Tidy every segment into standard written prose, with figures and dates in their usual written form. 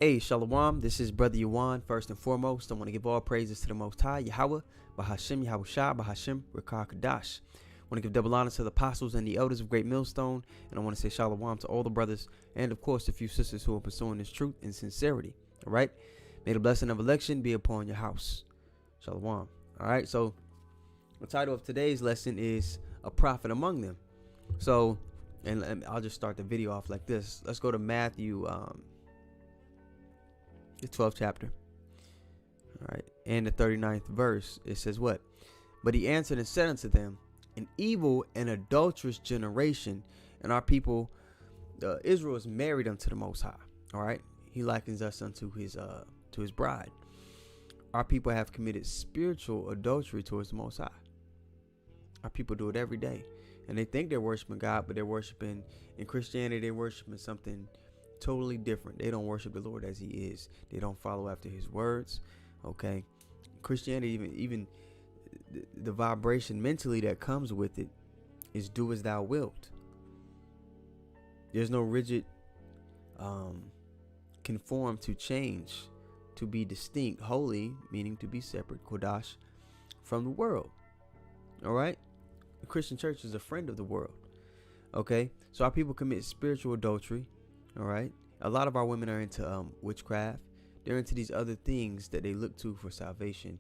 Hey, Shalom, this is Brother Yuan. First and foremost, I want to give all praises to the Most High, Yahweh, Bahashem, Yahushua, Bahashem, Rekah Kadash. I want to give double honor to the apostles and the elders of Great Millstone, and I want to say Shalom to all the brothers and, of course, the few sisters who are pursuing this truth in sincerity. All right? May the blessing of election be upon your house. Shalom. All right? So, the title of today's lesson is A Prophet Among Them. So, and I'll just start the video off like this. Let's go to Matthew, the 12th chapter. All right. And the 39th verse. It says what? But he answered and said unto them, an evil and adulterous generation, and our people, Israel, is married unto the Most High. All right. He likens us unto his bride. Our people have committed spiritual adultery towards the Most High. Our people do it every day. And they think they're worshiping God, but they're worshiping, in Christianity, they're worshiping something totally different. They don't worship the Lord as he is. They don't follow after his words. Okay. Christianity, even the vibration mentally that comes with it is do as thou wilt. There's no rigid conform to change, to be distinct, holy, meaning to be separate, kodash, from the world. All right. The Christian church is a friend of the world. Okay. So our people commit spiritual adultery. All right. A lot of our women are into witchcraft. They're into these other things that they look to for salvation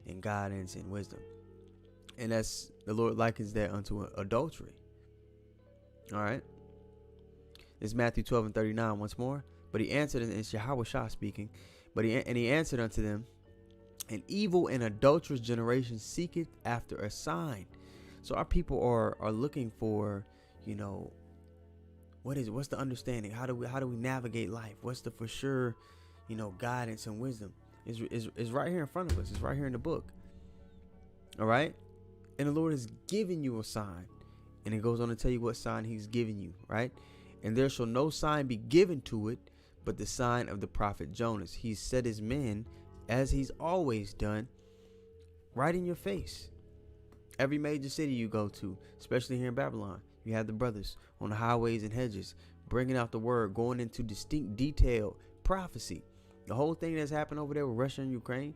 and guidance and wisdom. And that's, the Lord likens that unto adultery. All right. It's Matthew 12 and 39 once more. But he answered, and it's Yahushua speaking. But he answered unto them, an evil and adulterous generation seeketh after a sign. So our people are looking for, what's the understanding? How do we navigate life? What's the for sure, guidance and wisdom? Is right here in front of us. It's right here in the book. All right. And the Lord is giving you a sign. And it goes on to tell you what sign he's giving you. Right. And there shall no sign be given to it, but the sign of the prophet Jonas. He set his men, as he's always done, right in your face. Every major city you go to, especially here in Babylon, you have the brothers on the highways and hedges bringing out the word, going into distinct detailed prophecy. The whole thing that's happened over there with Russia and Ukraine,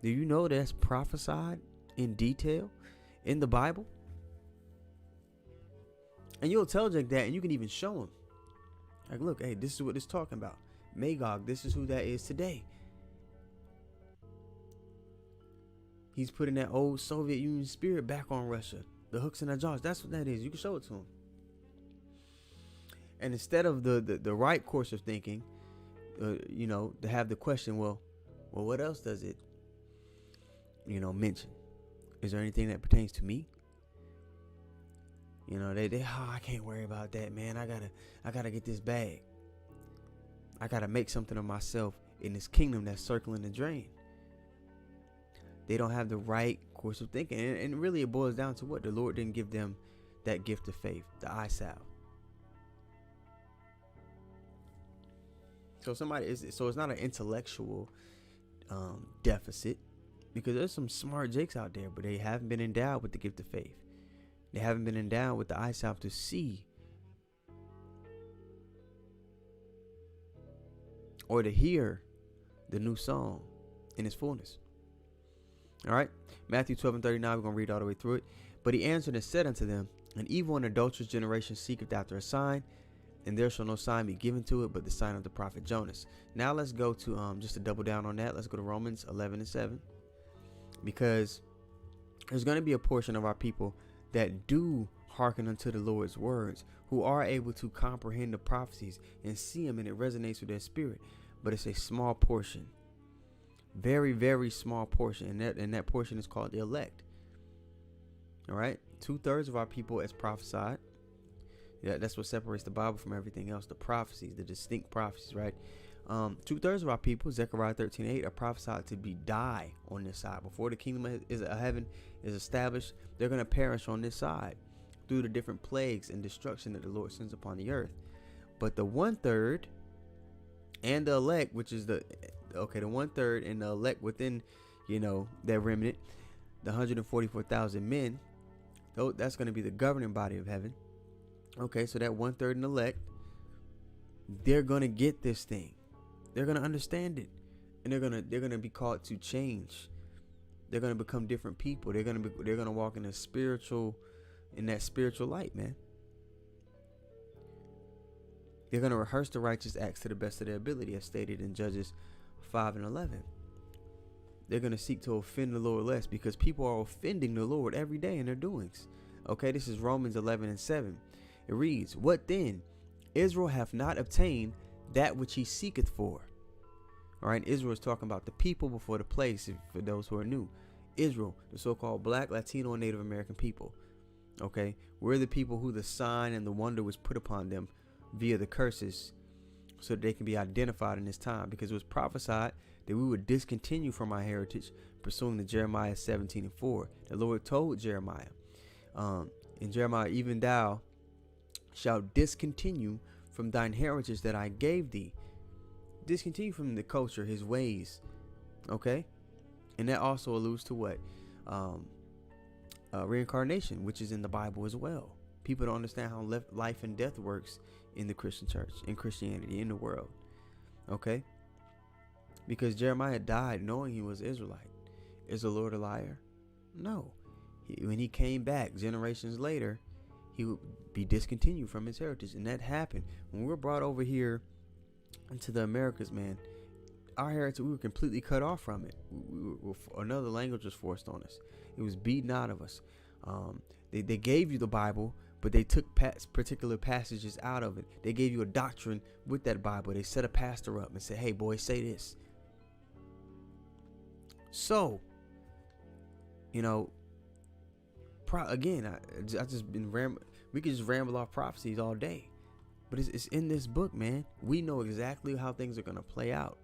do you know that's prophesied in detail in the Bible? And you'll tell Jack that, and you can even show him. Like, look, hey, this is what it's talking about. Magog, this is who that is today. He's putting that old Soviet Union spirit back on Russia. The hooks in the jaws. That's what that is. You can show it to him. And instead of the right course of thinking, to have the question, well, what else does it, mention? Is there anything that pertains to me? I can't worry about that, man. I gotta get this bag. I gotta make something of myself in this kingdom that's circling the drain. They don't have the right course of thinking. And really it boils down to what? The Lord didn't give them that gift of faith, the eye salve. So it's not an intellectual deficit, because there's some smart jakes out there, but they haven't been endowed with the gift of faith. They haven't been endowed with the eye salve to see or to hear the new song in its fullness. All right. Matthew 12 and 39. We're going to read all the way through it. But he answered and said unto them, an evil and adulterous generation seeketh after a sign, and there shall no sign be given to it, but the sign of the prophet Jonas. Now let's go to, just to double down on that, let's go to Romans 11 and 7. Because there's going to be a portion of our people that do hearken unto the Lord's words, who are able to comprehend the prophecies and see them, and it resonates with their spirit. But it's a small portion. Very, very small portion, and that portion is called the elect. All right, 2/3 of our people as prophesied. Yeah, that's what separates the Bible from everything else. The prophecies, the distinct prophecies, right? 2/3 of our people, Zechariah 13:8, are prophesied to die on this side before the kingdom of heaven is established. They're going to perish on this side through the different plagues and destruction that the Lord sends upon the earth. But the 1/3 and the elect, which is the 1/3 and the elect within, that remnant, the 144,000 men, though that's going to be the governing body of heaven. Okay, so that 1/3 and elect, they're going to get this thing. they're gonna understand it, and they're gonna be called to change. They're gonna become different people. They're gonna walk in that spiritual light, man. They're gonna rehearse the righteous acts to the best of their ability, as stated in Judges 5:11. They're gonna seek to offend the Lord less, because people are offending the Lord every day in their doings. Okay, this is Romans 11:7. It reads, "What then? Israel hath not obtained that which he seeketh for." All right, Israel is talking about the people before the place, for those who are new. Israel, the so-called Black, Latino, and Native American people. Okay, we're the people who the sign and the wonder was put upon them via the curses, so that they can be identified in this time, because it was prophesied that we would discontinue from our heritage, pursuing the Jeremiah 17:4. The Lord told Jeremiah, in Jeremiah, "Even thou shalt discontinue from thine heritage that I gave thee." Discontinue from the culture, his ways. Okay, and that also alludes to what? Reincarnation, which is in the Bible as well. People don't understand how life and death works in the Christian church, in Christianity, in the world. Okay, because Jeremiah died knowing he was Israelite. Is the Lord a liar? No. When he came back generations later, he would be discontinued from his heritage, and that happened when we were brought over here into the Americas, man. Our heritage, we were completely cut off from it. Another language was forced on us. It was beaten out of us. They gave you the Bible, but they took particular passages out of it. They gave you a doctrine with that Bible. They set a pastor up and said, "Hey, boy, say this." So, you know, again, I just been we could just ramble off prophecies all day. But it's in this book, man. We know exactly how things are going to play out.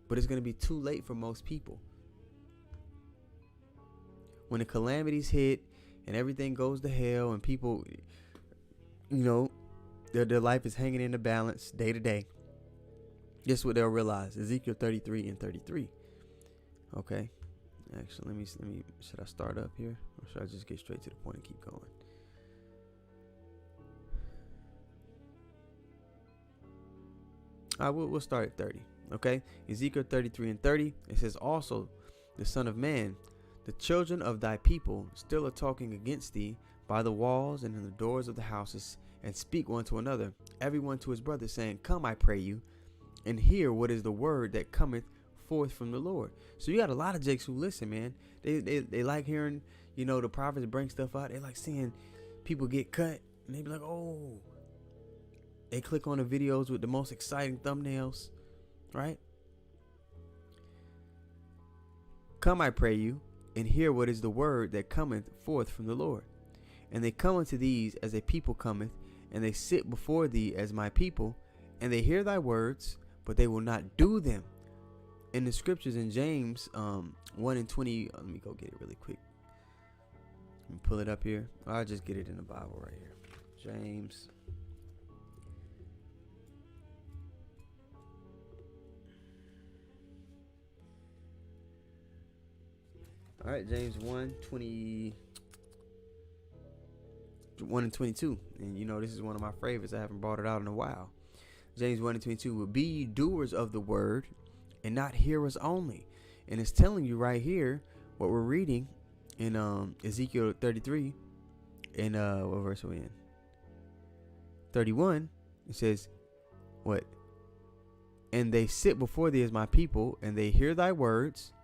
But it's going to be too late for most people. When the calamities hit and everything goes to hell and people, you know, their life is hanging in the balance day to day, guess what they'll realize? Ezekiel 33:33. Okay. Actually, let me, should I start up here? Or should I just get straight to the point and keep going? We'll start at 30. Okay, Ezekiel 33:30. It says, "Also, the son of man, the children of thy people still are talking against thee by the walls and in the doors of the houses, and speak one to another, everyone to his brother, saying, Come, I pray you, and hear what is the word that cometh forth from the Lord." So you got a lot of jakes who listen, man. They like hearing, you know, the prophets bring stuff out. They like seeing people get cut, and they be like, "Oh." They click on the videos with the most exciting thumbnails, right? "Come, I pray you, and hear what is the word that cometh forth from the Lord. And they come unto these as a people cometh, and they sit before thee as my people, and they hear thy words, but they will not do them." In the scriptures in James 1:20, let me go get it really quick. Let me pull it up here. I'll just get it in the Bible right here. James. All right, James 1:22. And you know, this is one of my favorites. I haven't brought it out in a while. James 1:22. "Be ye doers of the word, and not hearers only." And it's telling you right here what we're reading in Ezekiel 33. And what verse are we in? 31. It says, what? "And they sit before thee as my people, and they hear thy words,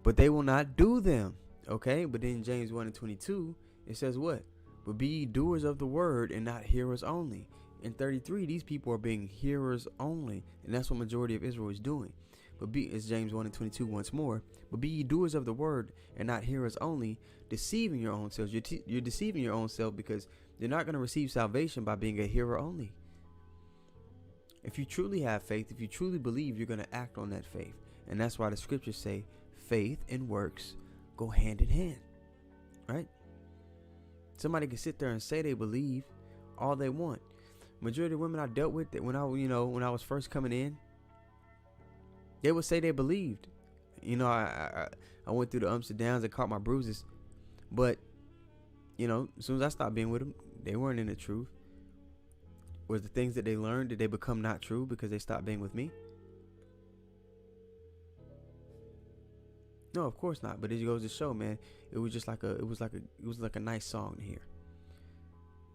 but they will not do them." Okay, but then James 1:22, it says what? "But be ye doers of the word, and not hearers only." In 33, these people are being hearers only, and that's what majority of Israel is doing. But it's James 1:22 once more. "But be ye doers of the word, and not hearers only, deceiving your own selves." You're deceiving your own self, because you're not going to receive salvation by being a hearer only. If you truly have faith, if you truly believe, you're going to act on that faith. And that's why the scriptures say faith and works go hand in hand, right? Somebody can sit there and say they believe all they want. Majority of women I dealt with, that when I was first coming in, they would say they believed. You know, I went through the ups and downs and caught my bruises, but you know, as soon as I stopped being with them, they weren't in the truth. Was the things that they learned, did they become not true because they stopped being with me? No, of course not. But it goes to show, man, it was like a nice song to hear.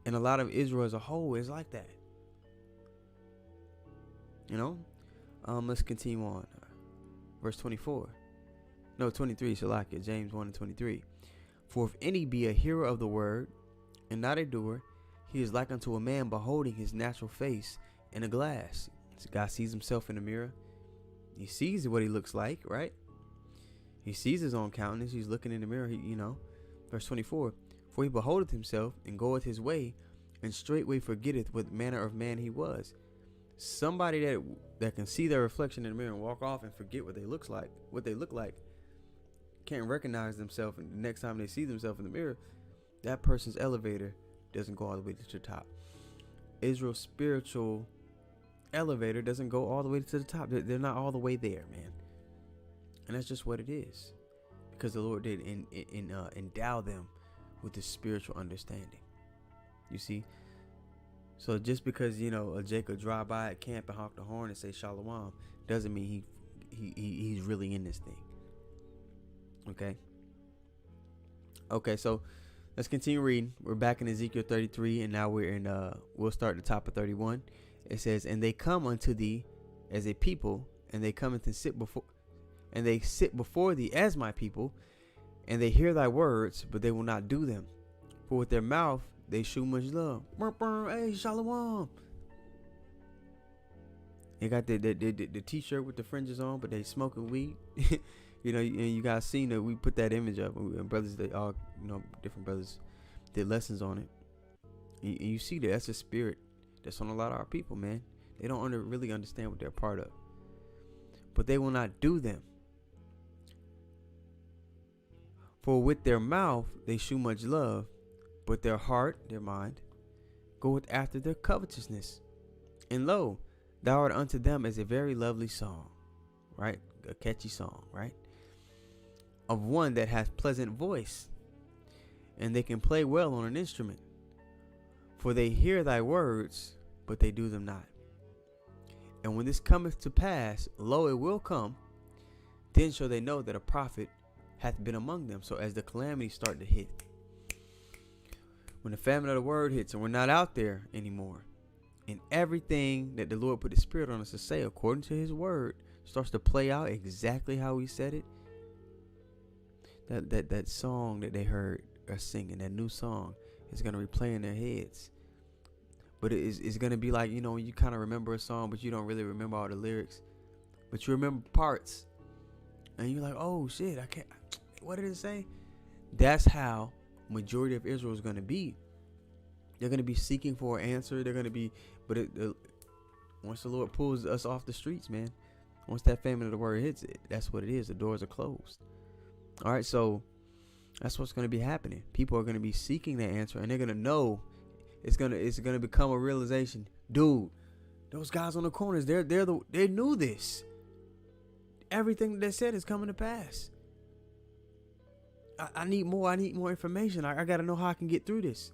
And a lot of Israel as a whole is like that. You know? Let's continue on. Verse 24. No, 23, Shalakia, James 1 and 23. For if any be a hearer of the word, and not a doer, he is like unto a man beholding his natural face in a glass. This guy sees himself in the mirror. He sees what he looks like, right? He sees his own countenance. He's looking in the mirror, Verse 24. For he beholdeth himself, and goeth his way, and straightway forgetteth what manner of man he was. Somebody that can see their reflection in the mirror and walk off and forget what they look like, can't recognize themselves, and the next time they see themselves in the mirror, that person's elevator doesn't go all the way to the top. Israel's spiritual elevator doesn't go all the way to the top. They're not all the way there, man. And that's just what it is, because the Lord did endow them with this spiritual understanding. You see? So just because, a Jacob drive by at camp and honk the horn and say shalom doesn't mean he's really in this thing. Okay, so let's continue reading. We're back in Ezekiel 33, and now we'll start at the top of 31. It says, and they come unto thee as a people, and they come and sit before thee as my people, and they hear thy words, but they will not do them. For with their mouth they shew much love. Hey, shalom. They got the t-shirt with the fringes on, but they smoking weed. And you guys seen that we put that image up, and brothers, they all, different brothers did lessons on it. And you see that's a spirit that's on a lot of our people, man. They don't really understand what they're part of. But they will not do them. For with their mouth they shew much love, but their heart, their mind, goeth after their covetousness. And lo, thou art unto them as a very lovely song, right? A catchy song, right? Of one that hath pleasant voice, and they can play well on an instrument. For they hear thy words, but they do them not. And when this cometh to pass, lo, it will come, then shall they know that a prophet hath been among them. So as the calamities start to hit, when the famine of the word hits and we're not out there anymore, and everything that the Lord put his spirit on us to say according to his word starts to play out exactly how he said it, that song that they heard us singing, that new song, is going to replay in their heads. But it's going to be like, you kind of remember a song, but you don't really remember all the lyrics, but you remember parts, and you're like, oh shit, I can't, what did it say? That's how majority of Israel is going to be. They're going to be seeking for an answer. They're going to be, once the Lord pulls us off the streets, man, once that famine of the word hits it, that's what it is. The doors are closed. All right, so that's what's going to be happening. People are going to be seeking that answer, and they're going to know. It's gonna become a realization, dude. Those guys on the corners, they knew this. Everything they said is coming to pass. I need more. I need more information. I got to know how I can get through this.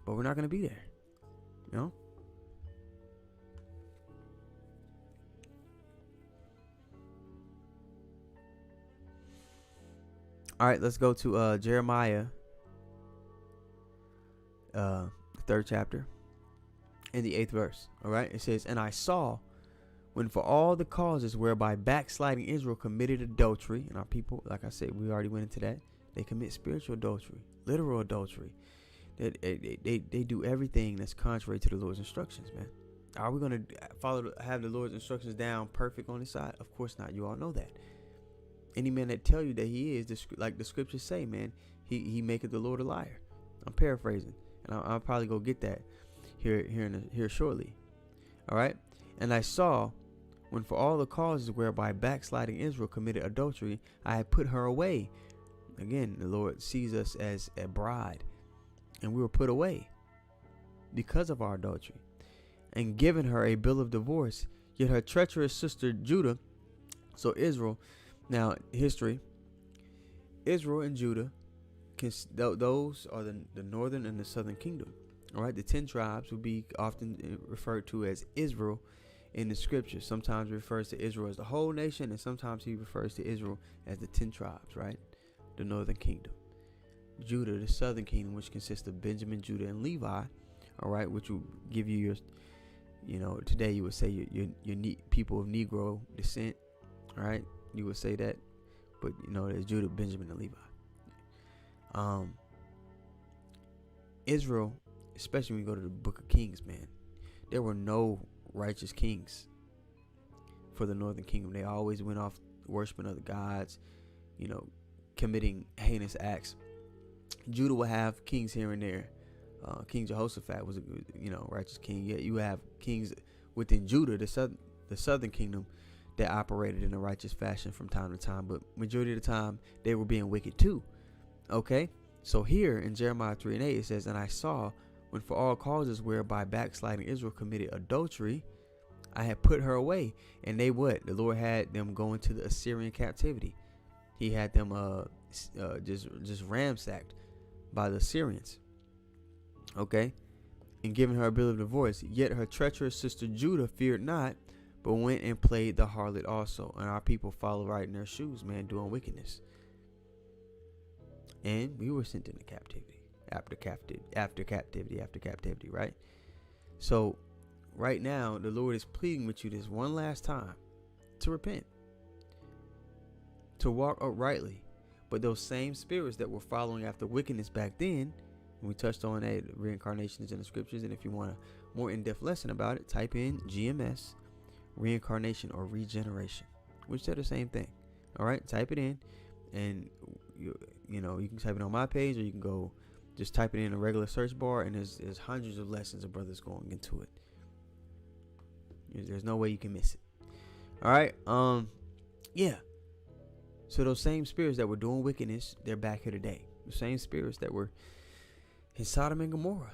But we're not gonna be there, All right, let's go to Jeremiah, the 3rd chapter, in the 8th verse. All right, it says, and I saw, when for all the causes whereby backsliding Israel committed adultery, and our people, like I said, we already went into that, they commit spiritual adultery, literal adultery. They do everything that's contrary to the Lord's instructions, man. Are we going to have the Lord's instructions down perfect on his side? Of course not. You all know that. Any man that tell you that he is, like the scriptures say, man, he maketh the Lord a liar. I'm paraphrasing, and I'll probably go get that here shortly. All right. And I saw, when for all the causes whereby backsliding Israel committed adultery, I had put her away. Again, the Lord sees us as a bride, and we were put away because of our adultery, and given her a bill of divorce. Yet her treacherous sister Judah, so Israel, now history, Israel and Judah, those are the northern and the southern kingdom. All right, the 10 tribes would be often referred to as Israel in the scriptures. Sometimes it refers to Israel as the whole nation, and sometimes he refers to Israel as the 10 tribes, right? The northern kingdom. Judah, the southern kingdom, which consists of Benjamin, Judah, and Levi, all right, which will give you your, today you would say your people of Negro descent, all right? You would say that, but there's Judah, Benjamin, and Levi. Israel, especially when you go to the book of Kings, man, there were no righteous kings for the northern kingdom. They always went off worshiping other gods, committing heinous acts. Judah will have kings here and there. King Jehoshaphat was a righteous king. Yet you have kings within Judah, the southern kingdom, that operated in a righteous fashion from time to time. But majority of the time, they were being wicked too. Okay? So here in Jeremiah 3:8, it says, "And I saw, when for all causes whereby backsliding Israel committed adultery, I had put her away." And they what? The Lord had them go into the Assyrian captivity. He had them just ransacked by the Assyrians. Okay? And giving her a bill of divorce. Yet her treacherous sister Judah feared not, but went and played the harlot also. And our people followed right in their shoes, man, doing wickedness. And we were sent into captivity after captivity, right? So right now, the Lord is pleading with you this one last time to repent, to walk uprightly. But those same spirits that were following after wickedness back then, and we touched on that, reincarnation is in the scriptures. And if you want a more in-depth lesson about it, type in GMS, reincarnation or regeneration, which are the same thing. All right, type it in, and you can type it on my page, or you can go just type it in a regular search bar, and there's hundreds of lessons of brothers going into it. There's no way you can miss it. All right, yeah. So those same spirits that were doing wickedness, they're back here today. The same spirits that were in Sodom and Gomorrah,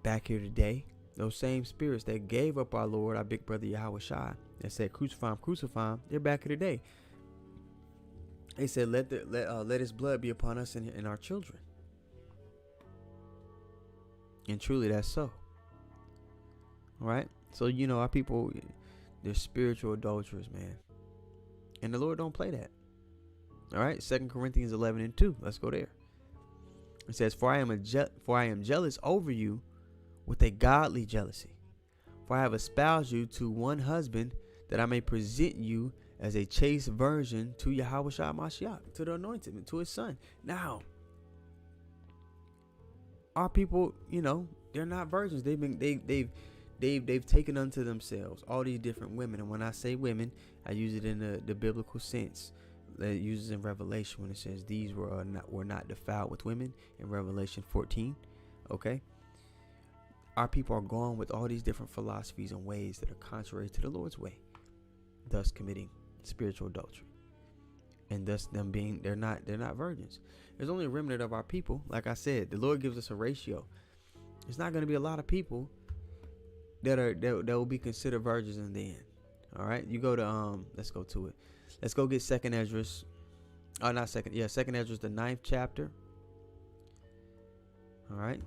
back here today. Those same spirits that gave up our Lord, our big brother Yahweh Shai, that said crucify him, they're back here today. They said let his blood be upon us and our children. And truly that's so. All right. So our people, they're spiritual adulterers, man. And the Lord don't play that. All right. 2 Corinthians 11:2. Let's go there. It says, For I am jealous over you with a godly jealousy. For I have espoused you to one husband, that I may present you as a chaste virgin to Yahweh Shai Mashiach, to the anointed, to his son. Now, our people, they're not virgins. They've taken unto themselves all these different women. And when I say women, I use it in the biblical sense. It uses in Revelation when it says these were not defiled with women in Revelation 14. Okay. Our people are gone with all these different philosophies and ways that are contrary to the Lord's way, thus committing spiritual adultery, and thus they're not virgins. There's only a remnant of our people. Like I said, the Lord gives us a ratio. It's not going to be a lot of people that will be considered virgins in the end. All right, you go to let's go to it. Let's go get Second Esdras. Second Esdras, the 9th chapter. All right,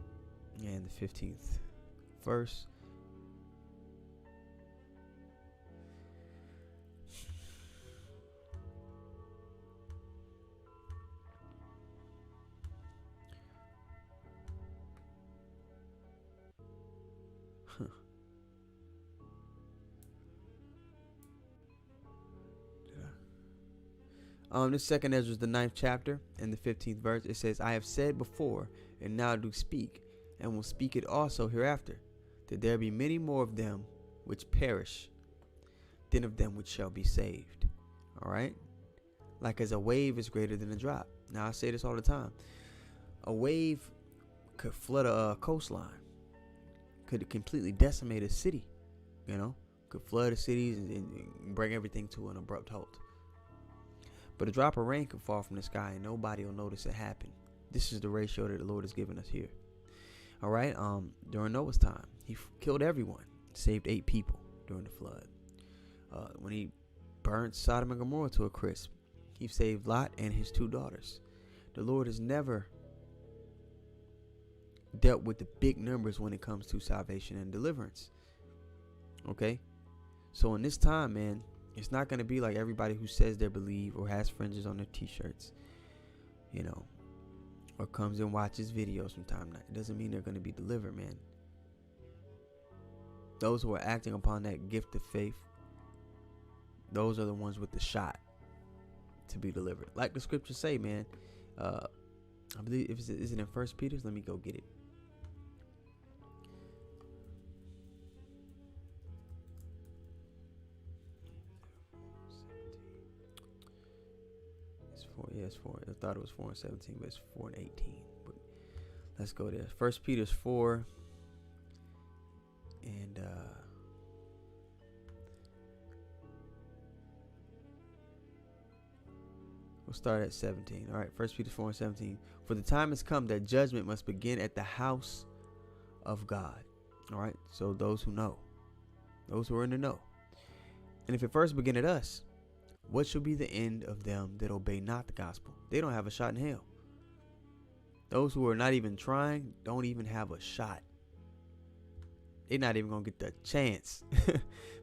and the 15th verse. This Second Esdras, the 9th chapter and the 15th verse. It says, I have said before, and now do speak, and will speak it also hereafter, that there be many more of them which perish than of them which shall be saved. All right. Like as a wave is greater than a drop. Now I say this all the time. A wave could flood a coastline, could completely decimate a city, could flood the cities and bring everything to an abrupt halt. But a drop of rain could fall from the sky and nobody will notice it happen. This is the ratio that the Lord has given us here. All right. During Noah's time, he killed everyone, saved 8 people during the flood. When he burned Sodom and Gomorrah to a crisp, he saved Lot and his 2 daughters. The Lord has never dealt with the big numbers when it comes to salvation and deliverance. Okay? So in this time, man, it's not going to be like everybody who says they believe or has fringes on their t-shirts, or comes and watches videos from time to time. It doesn't mean they're going to be delivered, man. Those who are acting upon that gift of faith, those are the ones with the shot to be delivered. Like the scriptures say, man. I believe, is it in 1 Peter? Let me go get it. It's 4. I thought it was 4:17, but it's 4:18. But let's go there. 1 Peter's 4, and we'll start at 17. All right, 1 Peter 4:17. For the time has come that judgment must begin at the house of God. All right, so those who know, those who are in the know. And if it first begin at us, what shall be the end of them that obey not the gospel? They don't have a shot in hell. Those who are not even trying don't even have a shot. They're not even going to get the chance.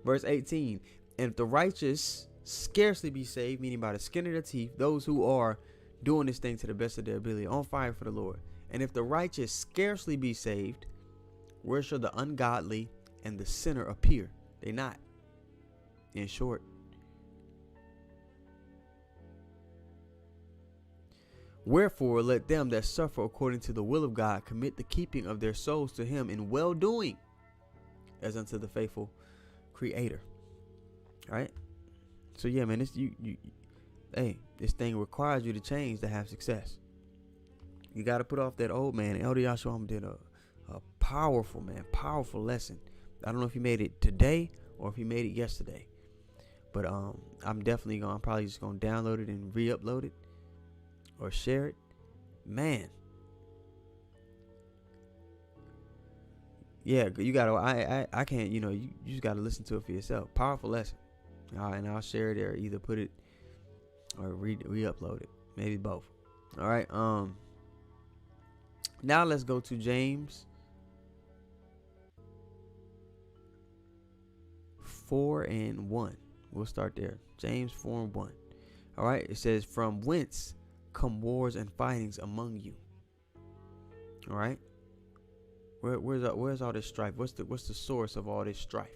Verse 18. And if the righteous scarcely be saved, meaning by the skin of their teeth, those who are doing this thing to the best of their ability, on fire for the Lord. And if the righteous scarcely be saved, where shall the ungodly and the sinner appear? They not. In short. Wherefore let them that suffer according to the will of God commit the keeping of their souls to him in well doing, as unto the faithful Creator. All right. So yeah, man, this this thing requires you to change to have success. You got to put off that old man. Elder Yahshua did a powerful lesson. I don't know if he made it today or if he made it yesterday, but I'm probably just gonna download it and re-upload it or share it. Man, yeah, you gotta. I can't. You just gotta listen to it for yourself. Powerful lesson. All right, and I'll share it or either put it or re-upload it. Maybe both. All right. Now let's go to James 4:1. We'll start there. James 4:1. All right. It says, "From whence come wars and fightings among you?" All right. Where's all this strife? What's the source of all this strife?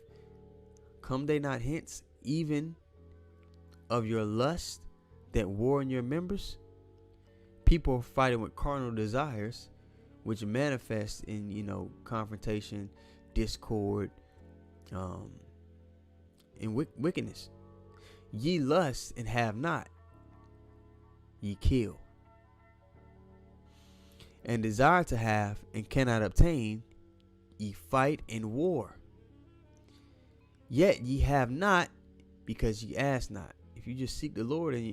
Come they not hence, even of your lust that war in your members? People are fighting with carnal desires, which manifest in confrontation, discord, and wickedness. Ye lust and have not, ye kill. And desire to have and cannot obtain, ye fight and war. Yet ye have not, because ye ask not. If you just seek the Lord and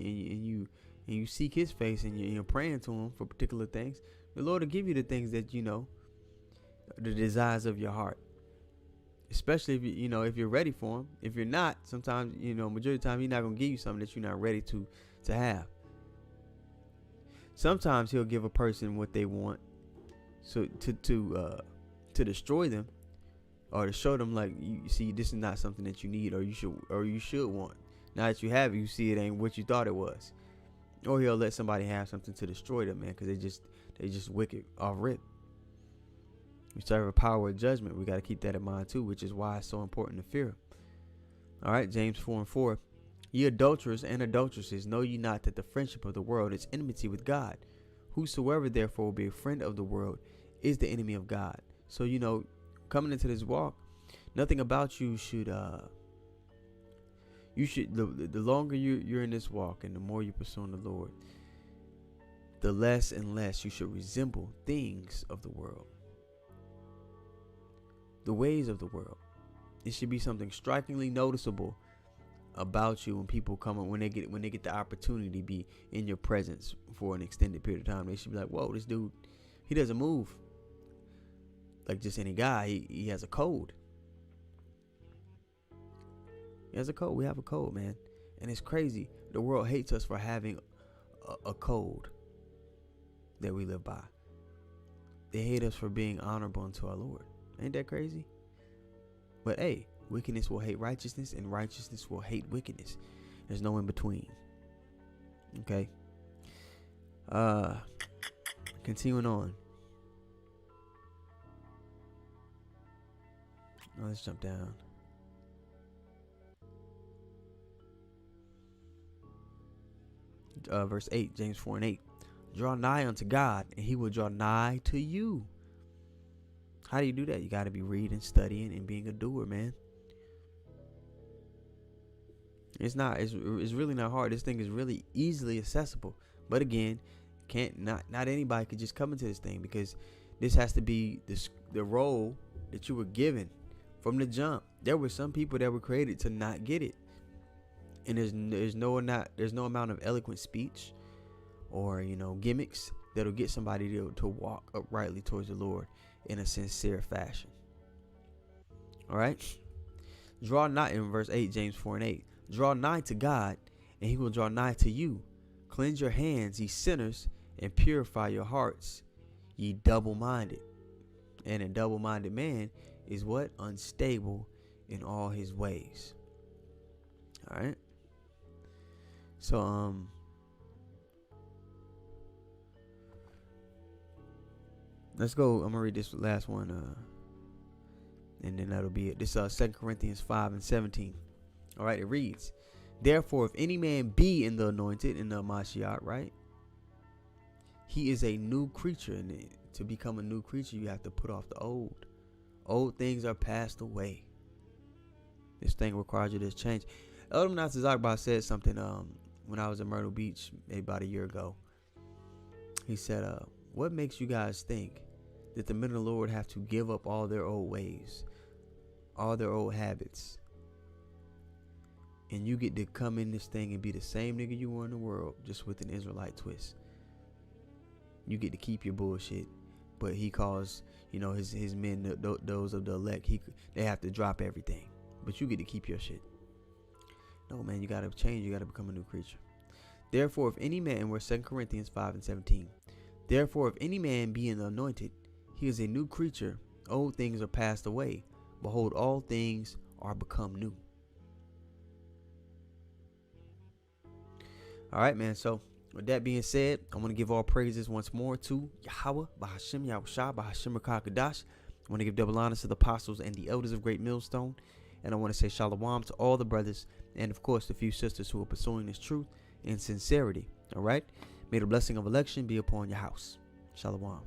you seek His face and you're praying to Him for particular things, the Lord will give you the things that the desires of your heart. Especially if you're ready for Him. If you're not, sometimes majority of the time He's not gonna give you something that you're not ready to have. Sometimes He'll give a person what they want, so to destroy them, or to show them like, you see, this is not something that you need or you should want. Now that you have it, you see it ain't what you thought it was. Or He'll let somebody have something to destroy them, man, because they just wicked off rip. We serve a power of judgment. We got to keep that in mind too, which is why it's so important to fear Him. All right, James 4:4. Ye adulterers and adulteresses, know ye not that the friendship of the world is enmity with God? Whosoever therefore will be a friend of the world is the enemy of God. So coming into this walk, nothing about you should the longer you're in this walk and the more you pursue the Lord, the less and less you should resemble things of the world, the ways of the world. It should be something strikingly noticeable about you when people come, when they get the opportunity to be in your presence for an extended period of time. They should be like, whoa, this dude, he doesn't move like just any guy. He has a code. He has a code. We have a code, man. And it's crazy. The world hates us for having a code that we live by. they hate us for being honorable unto our Lord. Ain't that crazy? But hey, wickedness will hate righteousness, and righteousness will hate wickedness. There's no in between. Okay. Continuing on. Now let's jump down. Verse 8, James 4:8. Draw nigh unto God, and he will draw nigh to you. How do you do that? You got to be reading, studying, and being a doer, man. It's really not hard. This thing is really easily accessible. But again, not anybody could just come into this thing, because this has to be the role that you were given from the jump. There were some people that were created to not get it. And there's no amount of eloquent speech or gimmicks that'll get somebody to walk uprightly towards the Lord in a sincere fashion. All right. Draw nigh, in verse 8, James 4:8. Draw nigh to God, and he will draw nigh to you. Cleanse your hands, ye sinners, and purify your hearts, ye double-minded. And a double-minded man is what? Unstable in all his ways. All right. So let's go. I'm gonna read this last one, and then that'll be it. This 2 Corinthians 5:17. All right, it reads, therefore, if any man be in the anointed, in the Mashiach, right, he is a new creature. And to become a new creature, you have to put off the old. Old things are passed away. This thing requires you to change. Elder Nasser Zakbar said something when I was in Myrtle Beach maybe about a year ago. He said, what makes you guys think that the men of the Lord have to give up all their old ways, all their old habits, and you get to come in this thing and be the same nigga you were in the world, just with an Israelite twist? You get to keep your bullshit, but he calls his men, those of the elect, they have to drop everything, but you get to keep your shit. No, man, you got to change. You got to become a new creature. Therefore, if any man, and we're 2 Corinthians 5:17. Therefore, if any man be in the anointed, he is a new creature. Old things are passed away. Behold, all things are become new. All right, man. So with that being said, I want to give all praises once more to Yahweh, Bahashim Yahushua, Bahashim Rakakadash. I want to give double honors to the apostles and the elders of Great Millstone. And I want to say shalom to all the brothers and, of course, the few sisters who are pursuing this truth in sincerity. All right. May the blessing of election be upon your house. Shalom.